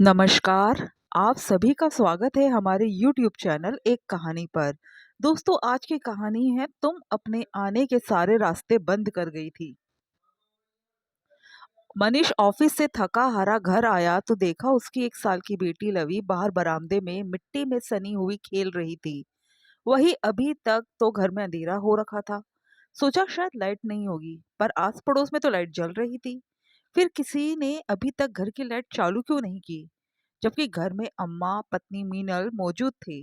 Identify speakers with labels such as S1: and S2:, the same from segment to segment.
S1: नमस्कार, आप सभी का स्वागत है हमारे यूट्यूब चैनल एक कहानी पर। दोस्तों, आज की कहानी है तुम अपने आने के सारे रास्ते बंद कर गई थी। मनीष ऑफिस से थका हारा घर आया तो देखा उसकी 1 साल की बेटी लवी बाहर बरामदे में मिट्टी में सनी हुई खेल रही थी। वही अभी तक तो घर में अंधेरा हो रखा था। सोचा शायद लाइट नहीं होगी, पर आस पड़ोस में तो लाइट जल रही थी। फिर किसी ने अभी तक घर की लाइट चालू क्यों नहीं की, जबकि घर में अम्मा पत्नी मीनल मौजूद थे।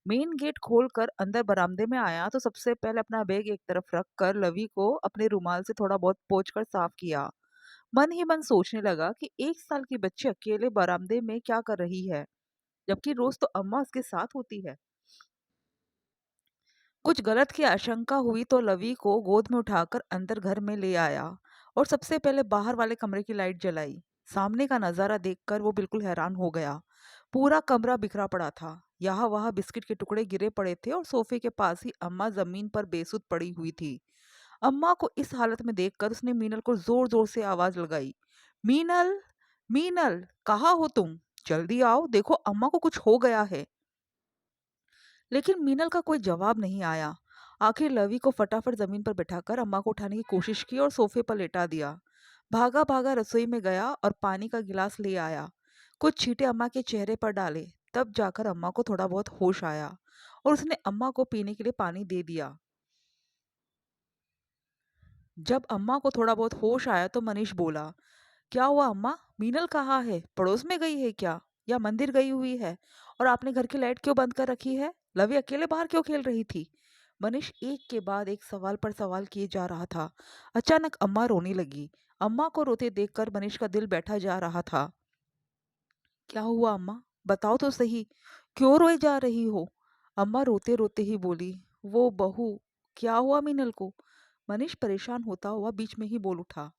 S1: मेन गेट खोलकर अंदर बरामदे में आया तो सबसे पहले अपना बैग एक तरफ रख कर लवी को अपने रुमाल से थोड़ा बहुत पोंछकर साफ किया। मन ही मन सोचने लगा कि 1 साल की बच्ची अकेले बरामदे में क्या कर रही है, जबकि रोज तो अम्मा उसके साथ होती है। कुछ गलत की आशंका हुई तो लवी को गोद में उठाकर अंदर घर में ले आया और सबसे पहले बाहर वाले कमरे की लाइट जलाई। सामने का नजारा देखकर वो बिल्कुल हैरान हो गया। पूरा कमरा बिखरा पड़ा था। यहाँ वहाँ बिस्किट के टुकड़े गिरे पड़े थे और सोफे के पास ही अम्मा जमीन पर बेसुध पड़ी हुई थी। अम्मा को इस हालत में देखकर उसने मीनल को जोर जोर से आवाज लगाई। मीनल, मीनल, कहाँ हो तुम? जल्दी आओ, देखो अम्मा को कुछ हो गया है। लेकिन मीनल का कोई जवाब नहीं आया। आखिर लवी को फटाफट जमीन पर बिठाकर अम्मा को उठाने की कोशिश की और सोफे पर लेटा दिया। भागा भागा रसोई में गया और पानी का गिलास ले आया। कुछ छींटे अम्मा के चेहरे पर डाले। तब जाकर अम्मा को थोड़ा बहुत होश आया और उसने अम्मा को पीने के लिए पानी दे दिया। जब अम्मा को थोड़ा बहुत होश आया तो मनीष बोला, क्या हुआ अम्मा? मीनल कहाँ है? पड़ोस में गई है क्या, या मंदिर गई हुई है? और आपने घर की लाइट क्यों बंद कर रखी है? लवी अकेले बाहर क्यों खेल रही थी? मनीष एक के बाद एक सवाल पर सवाल किए जा रहा था। अचानक अम्मा रोने लगी। अम्मा को रोते देखकर मनीष का दिल बैठा जा रहा था। क्या हुआ अम्मा, बताओ तो सही, क्यों रोए जा रही हो? अम्मा रोते रोते ही बोली, वो बहू, क्या हुआ मीनल को? मनीष परेशान होता हुआ बीच में ही बोल उठा,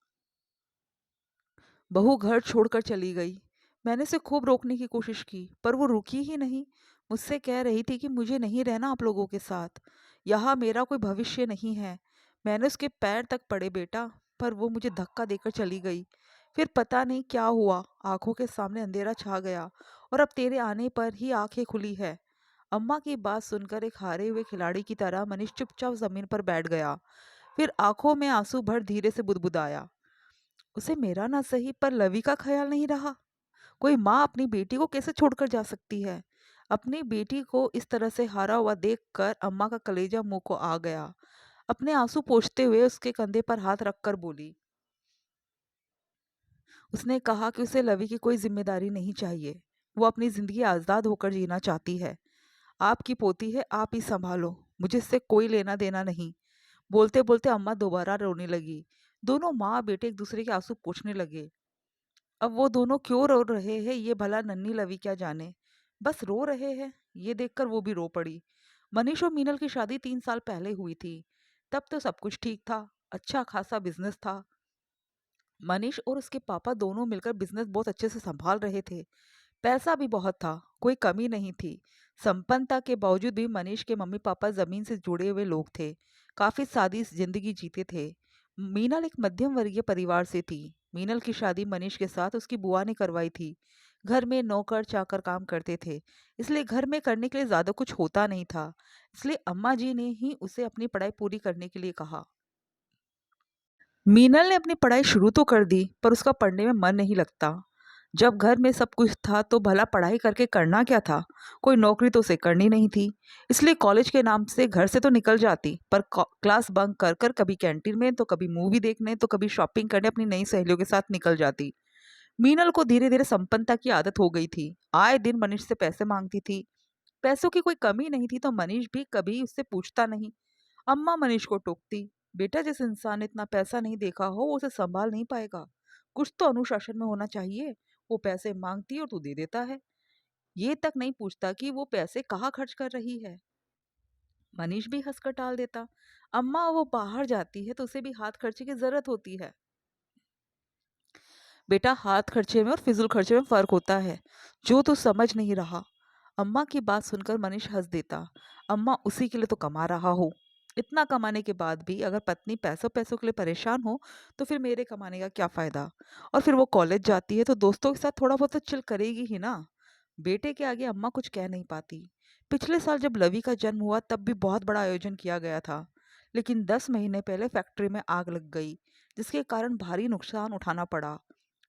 S1: बहू घर छोड़कर चली गई। मैंने उसे खूब रोकने की कोशिश की, पर वो रुकी ही नहीं। मुझसे कह रही थी कि मुझे नहीं रहना आप लोगों के साथ, यहाँ मेरा कोई भविष्य नहीं है। मैंने उसके पैर तक पड़े बेटा, पर वो मुझे धक्का देकर चली गई। फिर पता नहीं क्या हुआ, आंखों के सामने अंधेरा छा गया और अब तेरे आने पर ही आंखें खुली है। अम्मा की बात सुनकर एक हारे हुए खिलाड़ी की तरह मनीष चुपचाप जमीन पर बैठ गया। फिर आंखों में आंसू भर धीरे से बुदबुदाया, उसे मेरा ना सही पर लवी का ख्याल नहीं रहा। कोई माँ अपनी बेटी को कैसे छोड़कर जा सकती है? अपनी बेटी को इस तरह से हारा हुआ देखकर अम्मा का कलेजा मुंह को आ गया। अपने आंसू पोंछते हुए उसके कंधे पर हाथ रखकर बोली, उसने कहा कि उसे लवी की कोई जिम्मेदारी नहीं चाहिए। वो अपनी जिंदगी आजाद होकर जीना चाहती है। आपकी पोती है, आप ही संभालो, मुझे इससे कोई लेना देना नहीं। बोलते बोलते अम्मा दोबारा रोने लगी। दोनों माँ बेटे एक दूसरे के आंसू पोंछने लगे। अब वो दोनों क्यों रो रहे हैं ये भला नन्ही लवी क्या जाने। बस रो रहे हैं, ये देखकर वो भी रो पड़ी। मनीष और मीनल की शादी 3 साल पहले हुई थी। तब तो सब कुछ ठीक था, अच्छा खासा बिजनेस था। मनीष और उसके पापा दोनों मिलकर बिजनेस बहुत अच्छे से संभाल रहे थे। पैसा भी बहुत था, कोई कमी नहीं थी। संपन्नता के बावजूद भी मनीष के मम्मी पापा जमीन से जुड़े हुए लोग थे। काफी सादी जिंदगी जीते थे। मीनल एक मध्यम वर्गीय परिवार से थी। मीनल की शादी मनीष के साथ उसकी बुआ ने करवाई थी। घर में नौकर चाकर काम करते थे, इसलिए घर में करने के लिए ज्यादा कुछ होता नहीं था। इसलिए अम्मा जी ने ही उसे अपनी पढ़ाई पूरी करने के लिए कहा। मीनल ने अपनी पढ़ाई शुरू तो कर दी, पर उसका पढ़ने में मन नहीं लगता। जब घर में सब कुछ था तो भला पढ़ाई करके करना क्या था? कोई नौकरी तो उसे करनी नहीं थी। इसलिए कॉलेज के नाम से घर से तो निकल जाती, पर क्लास बंक कर कर कभी कैंटीन में तो कभी मूवी देखने तो कभी शॉपिंग करने अपनी नई सहेलियों के साथ निकल जाती। मीनल को धीरे धीरे संपन्नता की आदत हो गई थी। आए दिन मनीष से पैसे मांगती थी। पैसों की कोई कमी नहीं थी तो मनीष भी कभी उससे पूछता नहीं। अम्मा मनीष को टोकती, बेटा जिस इंसान ने इतना पैसा नहीं देखा हो वो उसे संभाल नहीं पाएगा। कुछ तो अनुशासन में होना चाहिए। वो पैसे मांगती और तू दे देता है। ये तक नहीं पूछता कि वो पैसे कहाँ खर्च कर रही है। मनीष भी हंसकर टाल देता। अम्मा वो बाहर जाती है तो उसे भी हाथ खर्चे की जरूरत होती है। बेटा, हाथ खर्चे में और फिजूल खर्चे में फर्क होता है, जो तू समझ नहीं रहा। अम्मा की बात सुनकर मनीष हंस देता। अम्मा, उसी के लिए तो कमा रहा हो। इतना कमाने के बाद भी अगर पत्नी पैसों पैसों के लिए परेशान हो, तो फिर मेरे कमाने का क्या फ़ायदा? और फिर वो कॉलेज जाती है तो दोस्तों के साथ थोड़ा बहुत तो चिल करेगी ही ना। बेटे के आगे अम्मा कुछ कह नहीं पाती। पिछले साल जब लवी का जन्म हुआ तब भी बहुत बड़ा आयोजन किया गया था। लेकिन 10 महीने पहले फैक्ट्री में आग लग गई, जिसके कारण भारी नुकसान उठाना पड़ा।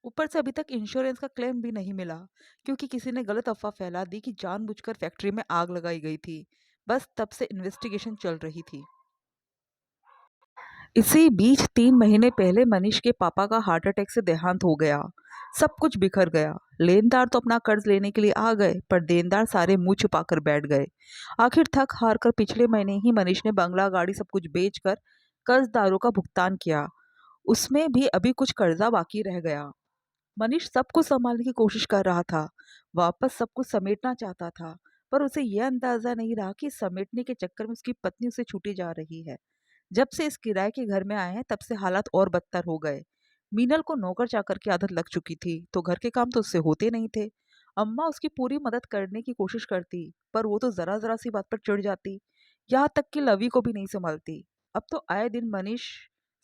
S1: ऊपर से अभी तक इंश्योरेंस का क्लेम भी नहीं मिला, क्योंकि किसी ने गलत अफ़वाह फैला दी कि जानबूझकर फैक्ट्री में आग लगाई गई थी। बस तब से इन्वेस्टिगेशन चल रही थी। इसी बीच 3 महीने पहले मनीष के पापा का हार्ट अटैक से देहांत हो गया। सब कुछ बिखर गया। लेनदार तो अपना कर्ज लेने के लिए आ गए, पर देनदार सारे मुंह छुपाकर बैठ गए। आखिर थक हार कर पिछले महीने ही मनीष ने बंगला गाड़ी सब कुछ बेचकर कर्जदारों का भुगतान किया। उसमें भी अभी कुछ कर्जा बाकी रह गया। मनीष सब कुछ संभालने की कोशिश कर रहा था, वापस सब कुछ समेटना चाहता था, पर उसे यह अंदाजा नहीं रहा कि समेटने के चक्कर में उसकी पत्नी उसे छूटी जा रही है। जब से इस किराए के घर में आए हैं तब से हालात और बदतर हो गए। मीनल को नौकर चाकर की आदत लग चुकी थी, तो घर के काम तो उससे होते नहीं थे। अम्मा उसकी पूरी मदद करने की कोशिश करती, पर वो तो जरा जरा सी बात पर चिढ़ जाती। यहाँ तक कि लवी को भी नहीं संभालती। अब तो आए दिन मनीष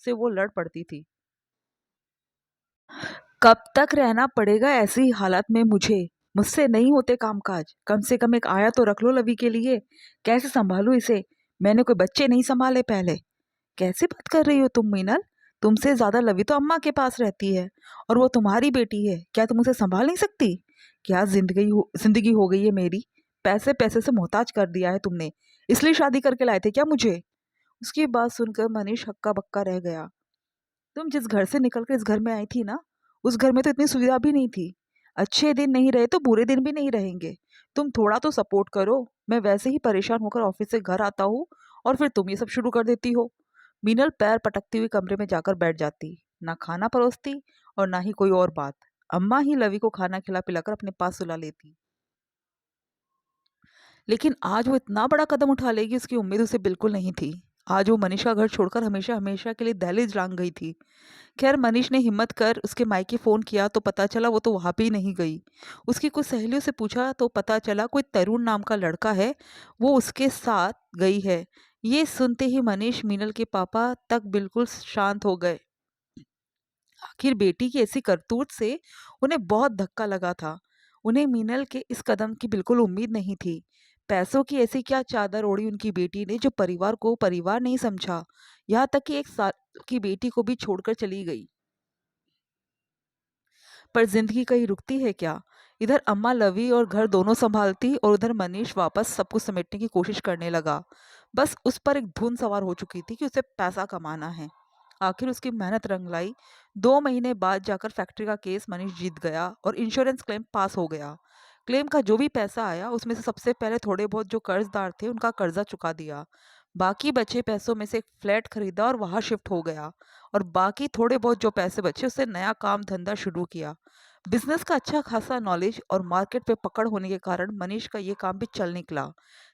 S1: से वो लड़ पड़ती थी। कब तक रहना पड़ेगा ऐसी हालत में मुझे? मुझसे नहीं होते कामकाज। कम से कम एक आया तो रख लो लवी के लिए। कैसे संभालूं इसे? मैंने कोई बच्चे नहीं संभाले पहले। कैसे बात कर रही हो तुम मीनल? तुमसे ज्यादा लवी तो अम्मा के पास रहती है, और वो तुम्हारी बेटी है। क्या तुम उसे संभाल नहीं सकती? क्या जिंदगी हो गई है मेरी? पैसे पैसे से मोहताज कर दिया है तुमने। इसलिए शादी करके लाए थे क्या मुझे? उसकी बात सुनकर मनीष हक्का बक्का रह गया। तुम जिस घर से निकलकर इस घर में आई थी ना, उस घर में तो इतनी सुविधा भी नहीं थी। अच्छे दिन नहीं रहे तो बुरे दिन भी नहीं रहेंगे। तुम थोड़ा तो सपोर्ट करो। मैं वैसे ही परेशान होकर ऑफिस से घर आता हूँ, और फिर तुम ये सब शुरू कर देती हो। मीनल पैर पटकती हुई कमरे में जाकर बैठ जाती। ना खाना परोसती और ना ही कोई और बात। अम्मा ही लवी को खाना खिला पिलाकर अपने पास सुला लेती। लेकिन आज वो इतना बड़ा कदम उठा लेगी, उसकी उम्मीद उसे बिल्कुल नहीं थी। आज वो मनीष का घर छोड़कर हमेशा हमेशा के लिए दहलीज लांग गई थी। खैर मनीष ने हिम्मत कर उसके मायके फ़ोन किया तो पता चला वो तो वहाँ पे ही नहीं गई। उसकी कुछ सहेलियों से पूछा तो पता चला कोई तरुण नाम का लड़का है, वो उसके साथ गई है। ये सुनते ही मनीष मीनल के पापा तक बिल्कुल शांत हो गए। आखिर बेटी की ऐसी करतूत से उन्हें बहुत धक्का लगा था। उन्हें मीनल के इस कदम की बिल्कुल उम्मीद नहीं थी। पैसों की ऐसी क्या चादर ओढ़ी उनकी बेटी ने, जो परिवार को परिवार नहीं समझा। यहाँ तक कि 1 साल की बेटी को भी छोड़कर चली गई। पर जिंदगी कहीं रुकती है क्या? इधर अम्मा लवी और घर दोनों संभालती, और उधर मनीष वापस सब कुछ समेटने की कोशिश करने लगा। बस उस पर एक धुन सवार हो चुकी थी कि उसे पैसा कमाना है। आखिर उसकी मेहनत रंग लाई। 2 महीने बाद जाकर फैक्ट्री का केस मनीष जीत गया और इंश्योरेंस क्लेम पास हो गया। क्लेम का जो भी पैसा आया उसमें से सबसे पहले थोड़े बहुत जो कर्जदार थे उनका कर्जा चुका दिया। बाकी बचे पैसों में से एक फ्लैट खरीदा और वहां शिफ्ट हो गया। और बाकी थोड़े बहुत जो पैसे बचे उससे नया काम धंधा शुरू किया। बिजनेस का अच्छा खासा नॉलेज और मार्केट पे पकड़ होने के कारण मनीष का ये काम भी चल निकला।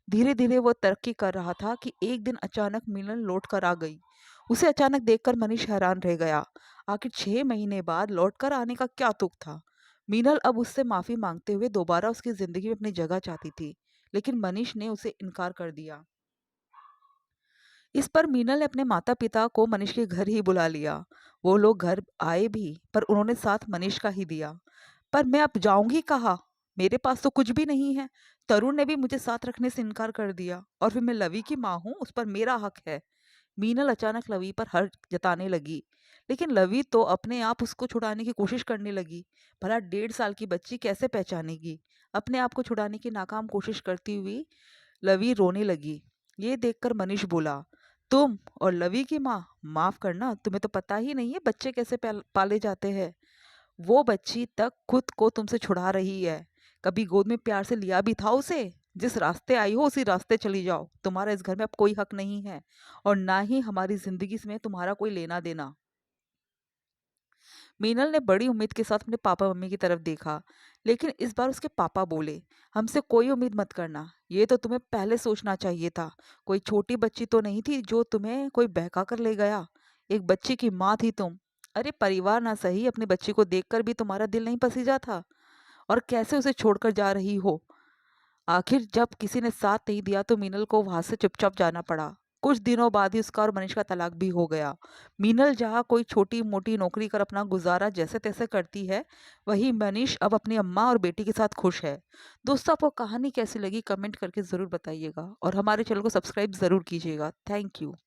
S1: धीरे धीरे वो तरक्की कर रहा था कि एक दिन अचानक मिलन लौट कर आ गई। उसे अचानक देखकर मनीष हैरान रह गया। आखिर 6 महीने बाद लौट कर आने का क्या तुक था? मीनल अब उससे माफी मांगते हुए दोबारा उसकी जिंदगी में अपनी जगह चाहती थी, लेकिन मनीष ने उसे इनकार कर दिया। इस पर मीनल ने अपने माता पिता को मनीष के घर ही बुला लिया। वो लोग घर आए भी, पर उन्होंने साथ मनीष का ही दिया। पर मैं अब जाऊंगी कहाँ? मेरे पास तो कुछ भी नहीं है। तरुण ने भी मुझे साथ रखने से इनकार कर दिया, और फिर मैं लवी की माँ हूँ, उस पर मेरा हक है। मीनल अचानक लवी पर हर्ष जताने लगी। लेकिन लवी तो अपने आप उसको छुड़ाने की कोशिश करने लगी। भला 1.5 साल की बच्ची कैसे पहचानेगी? अपने आप को छुड़ाने की नाकाम कोशिश करती हुई लवी रोने लगी। ये देखकर मनीष बोला, तुम और लवी की माँ, माफ करना, तुम्हें तो पता ही नहीं है बच्चे कैसे पाले जाते हैं। वो बच्ची तक खुद को तुमसे छुड़ा रही है। कभी गोद में प्यार से लिया भी था उसे? जिस रास्ते आई हो उसी रास्ते चली जाओ। तुम्हारा इस घर में अब कोई हक नहीं है, और ना ही हमारी जिंदगी में तुम्हारा कोई लेना देना। मीनल ने बड़ी उम्मीद के साथ अपने पापा मम्मी की तरफ देखा। लेकिन इस बार उसके पापा बोले, हमसे कोई उम्मीद मत करना। ये तो तुम्हें पहले सोचना चाहिए था। कोई छोटी बच्ची तो नहीं थी जो तुम्हें कोई बहका कर ले गया। एक बच्ची की माँ थी तुम। अरे परिवार ना सही, अपनी बच्ची को देखकर भी तुम्हारा दिल नहीं पसीजा था? और कैसे उसे छोड़कर जा रही हो? आखिर जब किसी ने साथ नहीं दिया तो मीनल को वहां से चुपचाप जाना पड़ा। कुछ दिनों बाद ही उसका और मनीष का तलाक भी हो गया। मीनल जहाँ कोई छोटी-मोटी नौकरी कर अपना गुज़ारा जैसे-तैसे करती है, वहीं मनीष अब अपनी अम्मा और बेटी के साथ खुश है। दोस्तों, आपको कहानी कैसी लगी कमेंट करके ज़रूर बताइएगा और हमारे चैनल को सब्सक्राइब ज़रूर कीजिएगा। Thank you.